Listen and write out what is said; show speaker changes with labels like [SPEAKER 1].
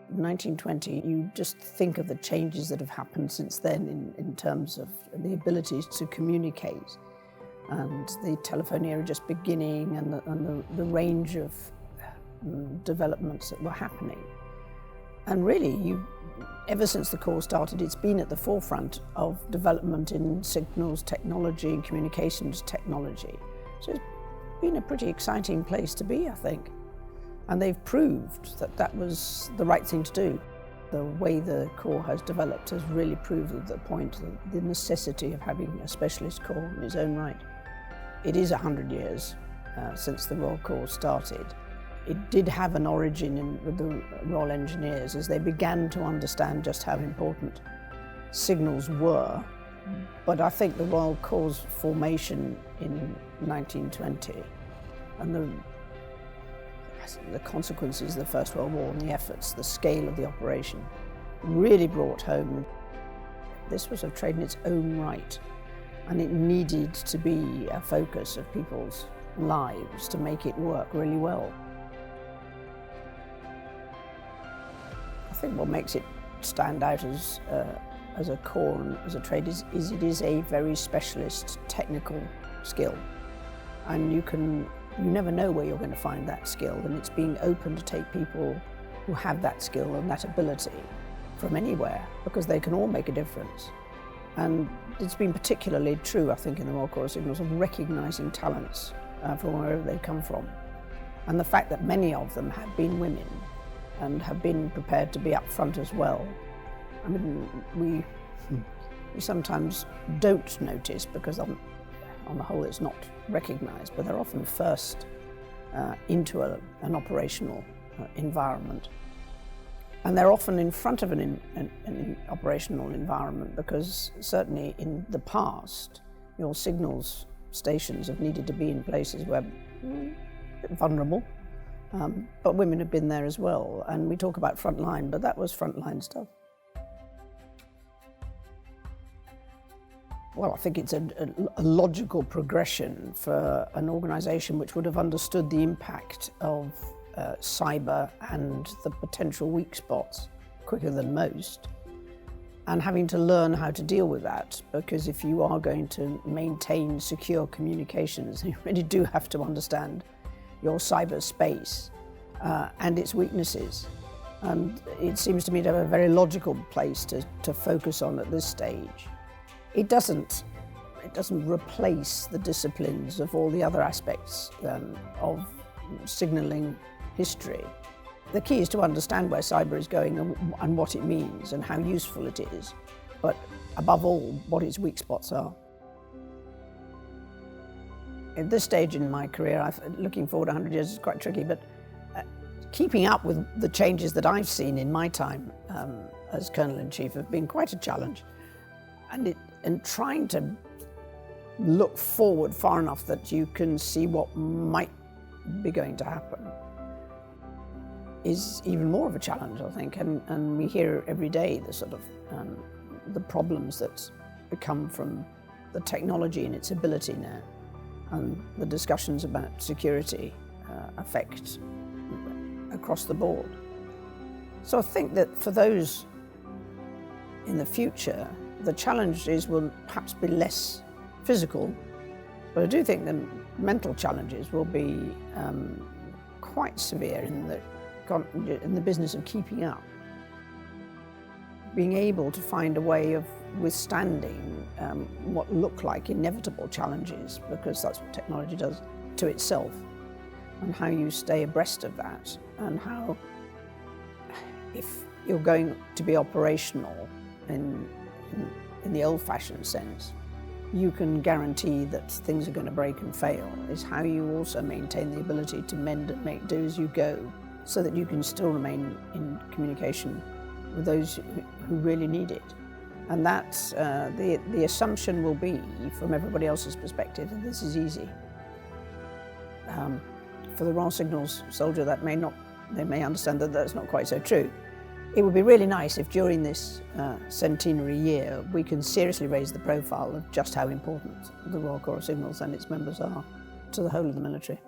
[SPEAKER 1] 1920, you just think of the changes that have happened since then in terms of the abilities to communicate, and the telephone era just beginning, and the range of developments that were happening. And really, ever since the Corps started, it's been at the forefront of development in signals technology and communications technology. So it's been a pretty exciting place to be, I think. And they've proved that that was the right thing to do. The way the Corps has developed has really proved at the point the necessity of having a specialist corps in its own right. It is 100 years since the Royal Corps started. It did have an origin with the Royal Engineers as they began to understand just how important signals were. But I think the Royal Corps' formation in 1920 and the consequences of the First World War and the efforts, the scale of the operation, really brought home this was a trade in its own right, and it needed to be a focus of people's lives to make it work really well. I think what makes it stand out as a corps and as a trade is it is a very specialist technical skill, and you never know where you're going to find that skill, and it's being open to take people who have that skill and that ability from anywhere, because they can all make a difference. And it's been particularly true, I think, in the Royal Corps Signals of recognising talents from wherever they come from. And the fact that many of them have been women and have been prepared to be up front as well. I mean, we sometimes don't notice because on the whole it's not recognised, but they're often first into an operational environment. And they're often in front of an operational environment because certainly in the past, your signals stations have needed to be in places where a bit vulnerable, but women have been there as well. And we talk about frontline, but that was frontline stuff. Well, I think it's a logical progression for an organisation which would have understood the impact of cyber and the potential weak spots quicker than most, and having to learn how to deal with that, because if you are going to maintain secure communications, you really do have to understand your cyber space and its weaknesses. And it seems to me to have a very logical place to focus on at this stage. It doesn't replace the disciplines of all the other aspects of signalling history. The key is to understand where cyber is going and what it means and how useful it is, but above all, what its weak spots are. At this stage in my career, looking forward 100 years is quite tricky, but keeping up with the changes that I've seen in my time as Colonel-in-Chief have been quite a challenge. And trying to look forward far enough that you can see what might be going to happen is even more of a challenge, I think. And we hear every day the sort of the problems that come from the technology and its ability now, and the discussions about security affect across the board. So I think that for those in the future, the challenges will perhaps be less physical, but I do think the mental challenges will be quite severe in the business of keeping up. Being able to find a way of withstanding what look like inevitable challenges, because that's what technology does to itself, and how you stay abreast of that, and how, if you're going to be operational in the old-fashioned sense, you can guarantee that things are going to break and fail, is how you also maintain the ability to mend and make do as you go, so that you can still remain in communication with those who really need it. And that's the assumption will be, from everybody else's perspective, that this is easy. For the Royal Signals soldier, they may understand that that's not quite so true. It would be really nice if during this centenary year we can seriously raise the profile of just how important the Royal Corps of Signals and its members are to the whole of the military.